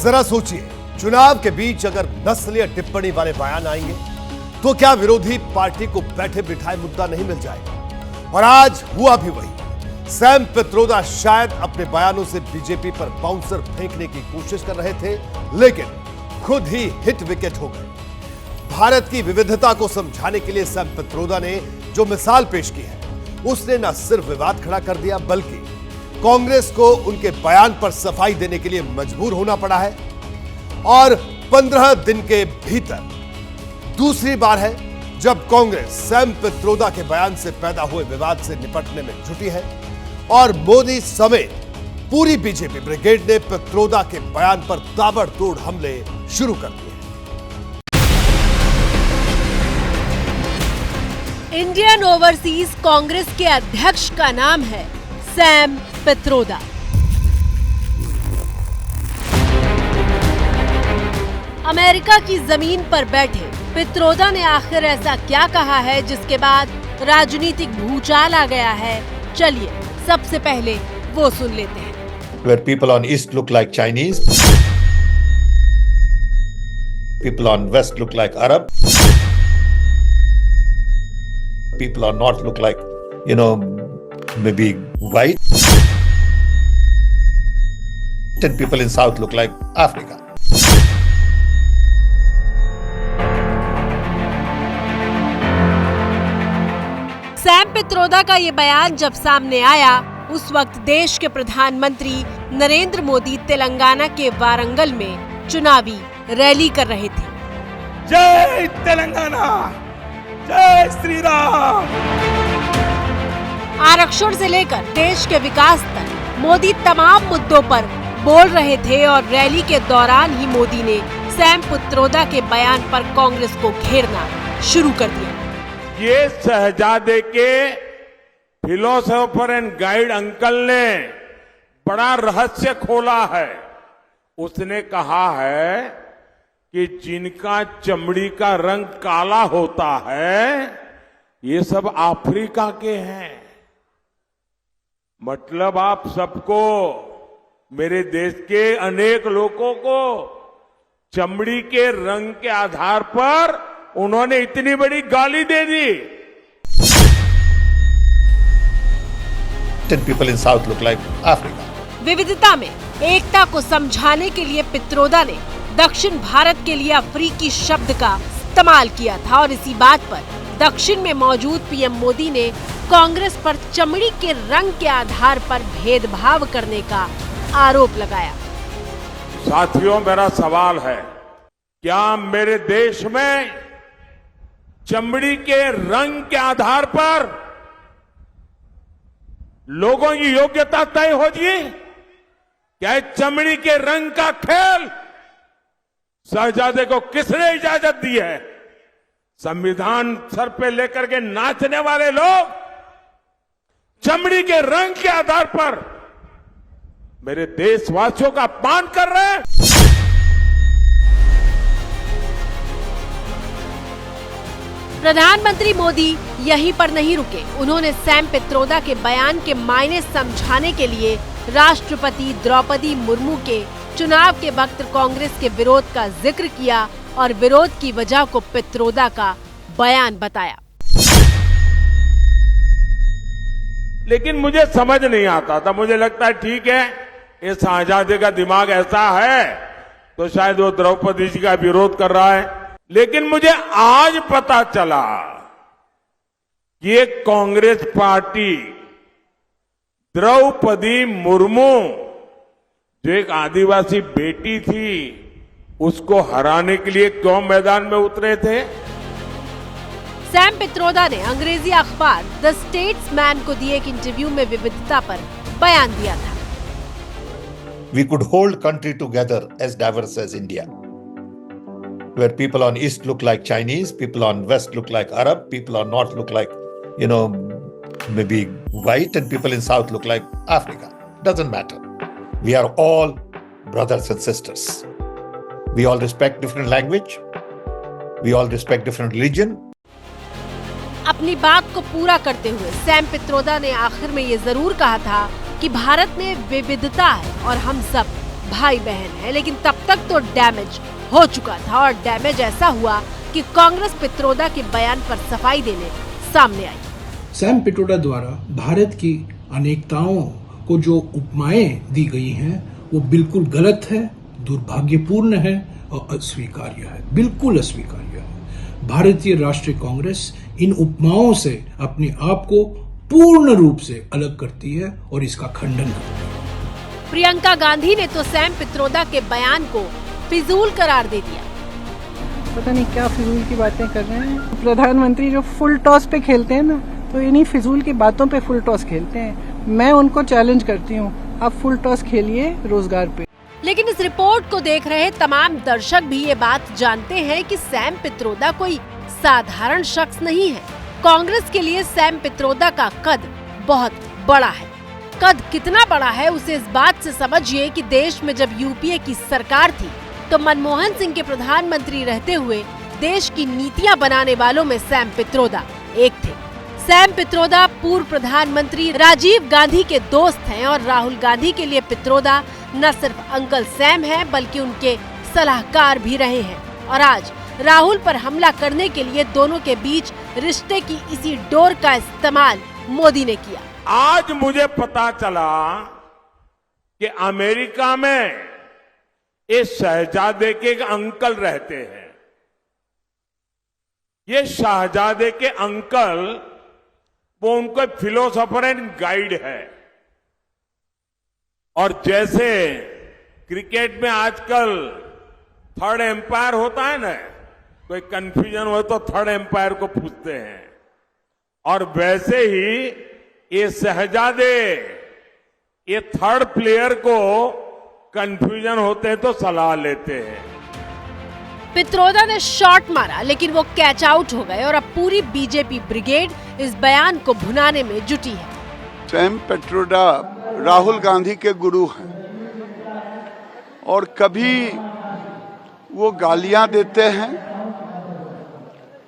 जरा सोचिए, चुनाव के बीच अगर नस्लीय टिप्पणी वाले बयान आएंगे तो क्या विरोधी पार्टी को बैठे बिठाए मुद्दा नहीं मिल जाएगा? और आज हुआ भी वही। सैम पित्रोदा शायद अपने बयानों से बीजेपी पर बाउंसर फेंकने की कोशिश कर रहे थे, लेकिन खुद ही हिट विकेट हो गए। भारत की विविधता को समझाने के लिए सैम पित्रोदा ने जो मिसाल पेश की है, उसने न सिर्फ विवाद खड़ा कर दिया, बल्कि कांग्रेस को उनके बयान पर सफाई देने के लिए मजबूर होना पड़ा है। और 15 दिन के भीतर दूसरी बार है जब कांग्रेस सैम पित्रोदा के बयान से पैदा हुए विवाद से निपटने में जुटी है और मोदी समेत पूरी बीजेपी ब्रिगेड ने पित्रोदा के बयान पर ताबड़तोड़ हमले शुरू कर दिए। इंडियन ओवरसीज कांग्रेस के अध्यक्ष का नाम है सैम पित्रोदा। अमेरिका की जमीन पर बैठे पित्रोदा ने आखिर ऐसा क्या कहा है जिसके बाद राजनीतिक भूचाल आ गया है? चलिए सबसे पहले वो सुन लेते हैं। Where people on east look like Chinese, people on west look like Arab, people on north look like, maybe white, and people in south look like Africa. Sam Pitroda का ये बयान जब सामने आया, उस वक्त देश के प्रधानमंत्री नरेंद्र मोदी तेलंगाना के वारंगल में चुनावी रैली कर रहे थे। जय तेलंगाना, जय श्री राम। आरक्षण से लेकर देश के विकास तक मोदी तमाम मुद्दों पर बोल रहे थे और रैली के दौरान ही मोदी ने सैम पित्रोदा के बयान पर कांग्रेस को घेरना शुरू कर दिया। ये शहजादे के फिलोसोफर एंड गाइड अंकल ने बड़ा रहस्य खोला है। उसने कहा है कि जिनका चमड़ी का रंग काला होता है, ये सब अफ्रीका के हैं। मतलब आप सबको, मेरे देश के अनेक लोगों को चमड़ी के रंग के आधार पर उन्होंने इतनी बड़ी गाली दे दी। People in south look like Africa. विविधता में एकता को समझाने के लिए पित्रोदा ने दक्षिण भारत के लिए अफ्रीकी शब्द का इस्तेमाल किया था और इसी बात पर दक्षिण में मौजूद पीएम मोदी ने कांग्रेस पर चमड़ी के रंग के आधार पर भेदभाव करने का आरोप लगाया। साथियों, मेरा सवाल है, क्या मेरे देश में चमड़ी के रंग के आधार पर लोगों की योग्यता तय होगी? क्या चमड़ी के रंग का खेल शहजादे को किसने इजाजत दी है? संविधान सर पे लेकर के नाचने वाले लोग चमड़ी के रंग के आधार पर मेरे देशवासियों का अपमान कर रहे हैं। प्रधानमंत्री मोदी यहीं पर नहीं रुके। उन्होंने सैम पित्रोदा के बयान के मायने समझाने के लिए राष्ट्रपति द्रौपदी मुर्मू के चुनाव के वक्त कांग्रेस के विरोध का जिक्र किया और विरोध की वजह को पित्रोदा का बयान बताया। लेकिन मुझे समझ नहीं आता था। मुझे लगता है ठीक है, ये शहजादे का दिमाग ऐसा है तो शायद वो द्रौपदी जी का विरोध कर रहा है। लेकिन मुझे आज पता चला कि ये कांग्रेस पार्टी द्रौपदी मुर्मू, जो एक आदिवासी बेटी थी, उसको हराने के लिए क्यों मैदान में उतरे थे। सैम पित्रोदा ने अंग्रेजी अखबार द स्टेट्समैन को दिए एक इंटरव्यू में विविधता पर बयान दिया था। We could hold country together as diverse as India, where people on east look like Chinese, people on west look like Arab, people on north look like, maybe white, and people in south look like Africa. Doesn't matter. We are all brothers and sisters. We all respect different language. We all respect different religion. अपनी बात को पूरा करते हुए Sam Pitroda ने आखिर में ये जरूर कहा था कि भारत में विविधता है और हम सब भाई बहन हैं, लेकिन तब तक तो डैमेज हो चुका था और डैमेज ऐसा हुआ कि कांग्रेस पित्रोदा के बयान पर सफाई देने सामने आई। सैम पित्रोदा द्वारा भारत की अनेकताओं को जो उपमाएं दी गई हैं वो बिल्कुल गलत है, दुर्भाग्यपूर्ण है और अस्वीकार्य है, बिल्कुल अस्वीकार्य है। भारतीय राष्ट्रीय कांग्रेस इन उपमाओं से अपने आप को पूर्ण रूप से अलग करती है और इसका खंडन करती है। प्रियंका गांधी ने तो सैम पित्रोदा के बयान को फिजूल करार दे दिया। पता नहीं क्या फिजूल की बातें कर रहे हैं। प्रधानमंत्री जो फुल टॉस पे खेलते हैं ना, तो इन्हीं फिजूल की बातों पे फुल टॉस खेलते हैं। मैं उनको चैलेंज करती हूँ, आप फुल टॉस खेलिए रोजगार पे। लेकिन इस रिपोर्ट को देख रहे तमाम दर्शक भी ये बात जानते हैं कि सैम पित्रोदा कोई साधारण शख्स नहीं है। कांग्रेस के लिए सैम पित्रोदा का कद बहुत बड़ा है। कद कितना बड़ा है उसे इस बात से समझिए कि देश में जब यूपीए की सरकार थी तो मनमोहन सिंह के प्रधानमंत्री रहते हुए देश की नीतियां बनाने वालों में सैम पित्रोदा एक थे। सैम पित्रोदा पूर्व प्रधानमंत्री राजीव गांधी के दोस्त हैं और राहुल गांधी के लिए पित्रोदा न सिर्फ अंकल सैम हैं बल्कि उनके सलाहकार भी रहे हैं। और आज राहुल पर हमला करने के लिए दोनों के बीच रिश्ते की इसी डोर का इस्तेमाल मोदी ने किया। आज मुझे पता चला कि अमेरिका में इस शहजादे के एक अंकल रहते हैं। ये शहजादे के अंकल वो उनको फिलोसोफर एंड गाइड है। और जैसे क्रिकेट में आजकल थर्ड एम्पायर होता है ना, कोई कंफ्यूजन हो तो थर्ड एम्पायर को पूछते हैं, और वैसे ही ये शहजादे ये थर्ड प्लेयर को कंफ्यूजन होते हैं तो सलाह लेते हैं। पित्रोदा ने शॉट मारा लेकिन वो कैच आउट हो गए और अब पूरी बीजेपी ब्रिगेड इस बयान को भुनाने में जुटी है। सैम पित्रोदा राहुल गांधी के गुरु हैं और कभी वो गालियां देते हैं,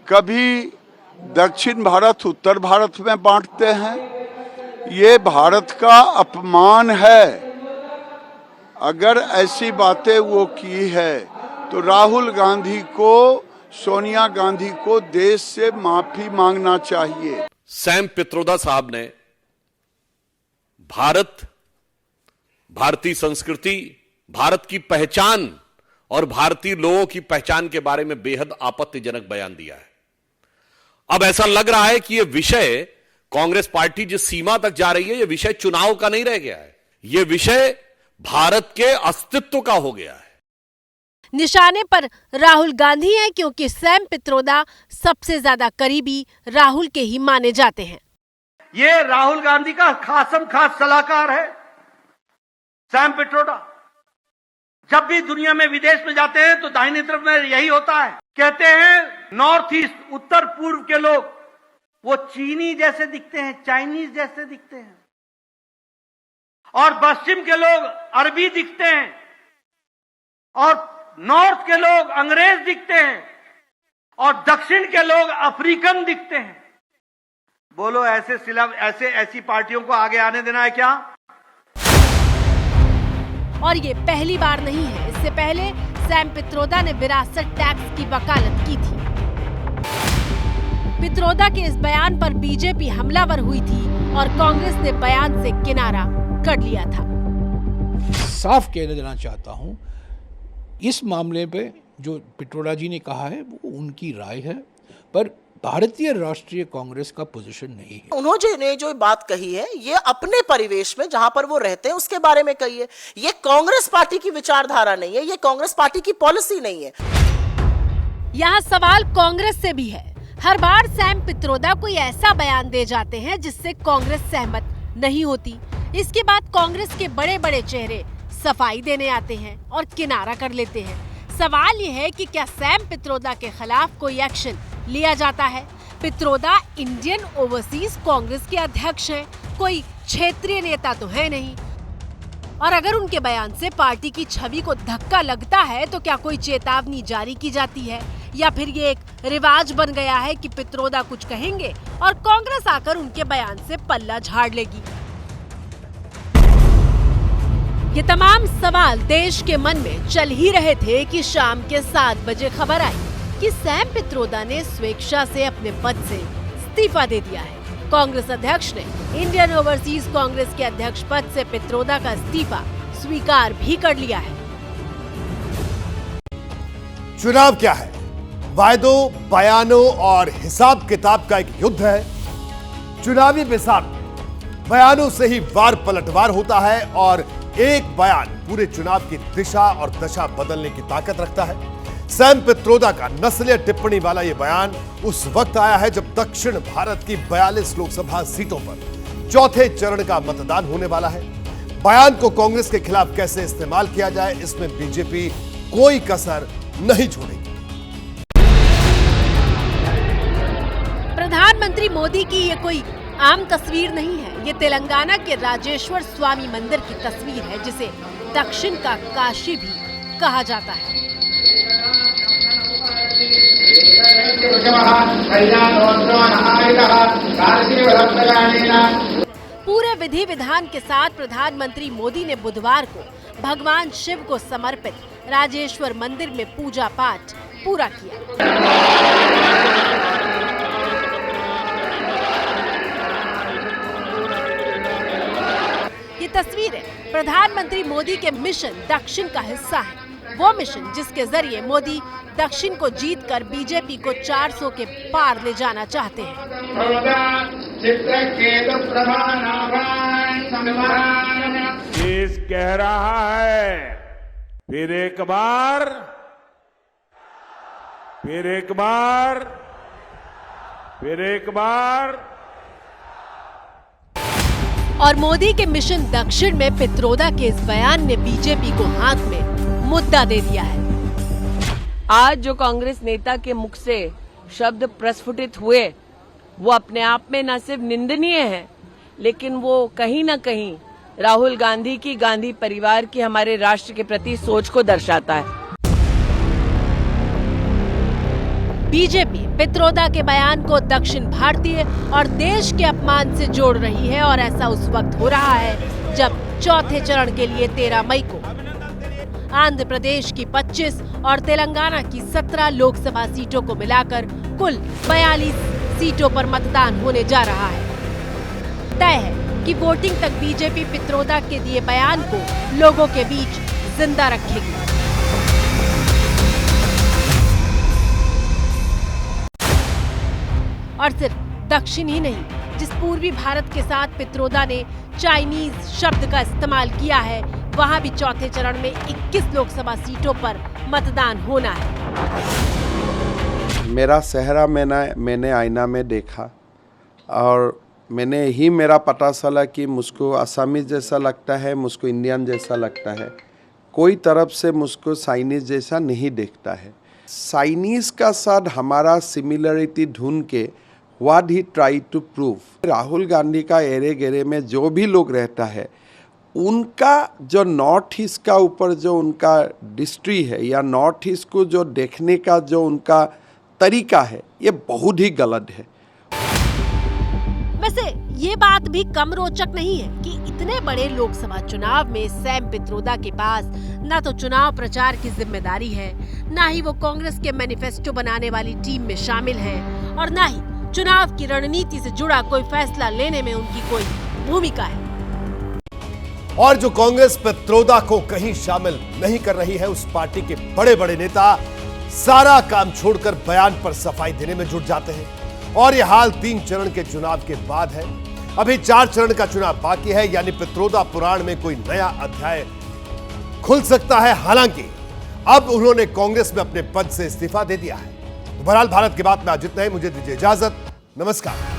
कभी दक्षिण भारत उत्तर भारत में बांटते हैं। ये भारत का अपमान है। अगर ऐसी बातें वो की है तो राहुल गांधी को, सोनिया गांधी को देश से माफी मांगना चाहिए। सैम पित्रोदा साहब ने भारत, भारतीय संस्कृति, भारत की पहचान और भारतीय लोगों की पहचान के बारे में बेहद आपत्तिजनक बयान दिया है। अब ऐसा लग रहा है कि यह विषय, कांग्रेस पार्टी जिस सीमा तक जा रही है, यह विषय चुनाव का नहीं रह गया है, यह विषय भारत के अस्तित्व का हो गया है। निशाने पर राहुल गांधी हैं क्योंकि सैम पित्रोदा सबसे ज्यादा करीबी राहुल के ही माने जाते हैं। ये राहुल गांधी का खासम खास सलाहकार है सैम पित्रोदा। जब भी दुनिया में विदेश में जाते हैं तो दाहिनी तरफ में यही होता है। कहते हैं नॉर्थ ईस्ट, उत्तर पूर्व के लोग वो चीनी जैसे दिखते हैं, चाइनीज जैसे दिखते हैं, और पश्चिम के लोग अरबी दिखते हैं, और नॉर्थ के लोग अंग्रेज दिखते हैं, और दक्षिण के लोग अफ्रीकन दिखते हैं। बोलो ऐसी पार्टियों को आगे आने देना है क्या? और ये पहली बार नहीं है। इससे पहले सैम पित्रोदा ने विरासत टैक्स की वकालत की थी। पित्रोदा के इस बयान पर बीजेपी हमलावर हुई थी और कांग्रेस ने बयान से किनारा कर लिया था। साफ कह देना चाहता हूं, इस मामले पे जो पित्रोदा जी ने कहा है वो उनकी राय है, पर भारतीय राष्ट्रीय कांग्रेस का पोजीशन नहीं है। उन्होंने जो बात कही है ये अपने परिवेश में जहां पर वो रहते हैं उसके बारे में कही है। ये कांग्रेस पार्टी की विचारधारा नहीं है, ये कांग्रेस पार्टी की पॉलिसी नहीं है। यहाँ सवाल कांग्रेस से भी है। हर बार सैम पित्रोदा कोई ऐसा बयान दे जाते हैं जिससे कांग्रेस सहमत नहीं होती। इसके बाद कांग्रेस के बड़े बड़े चेहरे सफाई देने आते हैं और किनारा कर लेते हैं। सवाल ये है कि क्या सैम पित्रोदा के खिलाफ कोई एक्शन लिया जाता है? पित्रोदा इंडियन ओवरसीज कांग्रेस के अध्यक्ष हैं, कोई क्षेत्रीय नेता तो है नहीं। और अगर उनके बयान से पार्टी की छवि को धक्का लगता है तो क्या कोई चेतावनी जारी की जाती है, या फिर ये एक रिवाज बन गया है कि पित्रोदा कुछ कहेंगे और कांग्रेस आकर उनके बयान से पल्ला झाड़ लेगी? ये तमाम सवाल देश के मन में चल ही रहे थे कि शाम के 7 बजे खबर आई कि सैम पित्रोदा ने स्वेच्छा से अपने पद से इस्तीफा दे दिया है। कांग्रेस अध्यक्ष ने इंडियन ओवरसीज कांग्रेस के अध्यक्ष पद से पित्रोदा का इस्तीफा स्वीकार भी कर लिया है। चुनाव क्या है? वायदों, बयानों और हिसाब किताब का एक युद्ध है। चुनावी मिसाल बयानों से ही वार पलटवार होता है और एक बयान पूरे चुनाव की दिशा और दशा बदलने की ताकत रखता है। सैम पित्रोदा का नस्लीय टिप्पणी वाला यह बयान उस वक्त आया है जब दक्षिण भारत की 42 लोकसभा सीटों पर चौथे चरण का मतदान होने वाला है। बयान को कांग्रेस के खिलाफ कैसे इस्तेमाल किया जाए, इसमें बीजेपी कोई कसर नहीं छोड़ेगी। प्रधानमंत्री मोदी की ये कोई आम तस्वीर नहीं है। ये तेलंगाना के राजेश्वर स्वामी मंदिर की तस्वीर है, जिसे दक्षिण का काशी भी कहा जाता है। पूरे विधि विधान के साथ प्रधानमंत्री मोदी ने बुधवार को भगवान शिव को समर्पित राजेश्वर मंदिर में पूजा पाठ पूरा किया। ये तस्वीरें प्रधानमंत्री मोदी के मिशन दक्षिण का हिस्सा है। वो मिशन जिसके जरिए मोदी दक्षिण को जीतकर बीजेपी को 400 के पार ले जाना चाहते हैं। देश कह रहा है, फिर एक बार, फिर एक बार, फिर एक बार। और मोदी के मिशन दक्षिण में पित्रोदा के इस बयान ने बीजेपी को हाथ में मुद्दा दे दिया है। आज जो कांग्रेस नेता के मुख से शब्द प्रस्फुटित हुए वो अपने आप में न सिर्फ निंदनीय है, लेकिन वो कहीं न कहीं राहुल गांधी की, गांधी परिवार की, हमारे राष्ट्र के प्रति सोच को दर्शाता है। बीजेपी पित्रोदा के बयान को दक्षिण भारतीय और देश के अपमान से जोड़ रही है और ऐसा उस वक्त हो रहा है जब चौथे चरण के लिए 13 मई को आंध्र प्रदेश की 25 और तेलंगाना की 17 लोकसभा सीटों को मिलाकर कुल 42 सीटों पर मतदान होने जा रहा है। तय है कि वोटिंग तक बीजेपी पित्रोदा के दिए बयान को लोगों के बीच जिंदा रखेगी। और सिर्फ दक्षिण ही नहीं, जिस पूर्वी भारत के साथ पित्रोदा ने चाइनीज शब्द का इस्तेमाल किया है, वहां भी चौथे चरण में 21 लोकसभा सीटों पर मतदान होना है। मेरा चेहरा मैंने आईना में देखा और मैंने ही मेरा पता चला कि मुझको असमीज जैसा लगता है, मुझको इंडियन जैसा लगता है, कोई तरफ से मुझको चाइनीज जैसा नहीं दिखता है। चाइनीज का साथ हमारा सिमिलरिटी ढूंढ के what he try to prove. Rahul Gandhi का एरे गेरे में जो भी लोग रहता है, उनका जो नॉर्थ ईस्ट का ऊपर जो उनका दृष्टि है या नॉर्थ ईस्ट को जो देखने का जो उनका तरीका है, ये बहुत ही गलत है। वैसे ये बात भी कम रोचक नहीं है कि इतने बड़े लोकसभा चुनाव में सैम पित्रोदा के पास न तो चुनाव प्रचार की जिम्मेदारी है, न ही वो कांग्रेस के मैनिफेस्टो बनाने वाली टीम में शामिल है और न ही चुनाव की रणनीति से जुड़ा कोई फैसला लेने में उनकी कोई भूमिका है। और जो कांग्रेस पित्रोदा को कहीं शामिल नहीं कर रही है, उस पार्टी के बड़े बड़े नेता सारा काम छोड़कर बयान पर सफाई देने में जुट जाते हैं। और यह हाल 3 चरण के चुनाव के बाद है। अभी 4 चरण का चुनाव बाकी है, यानी पित्रोदा पुराण में कोई नया अध्याय खुल सकता है। हालांकि अब उन्होंने कांग्रेस में अपने पद से इस्तीफा दे दिया है। बहरहाल भारत की बात में आज इतना ही। मुझे दीजिए इजाजत। नमस्कार।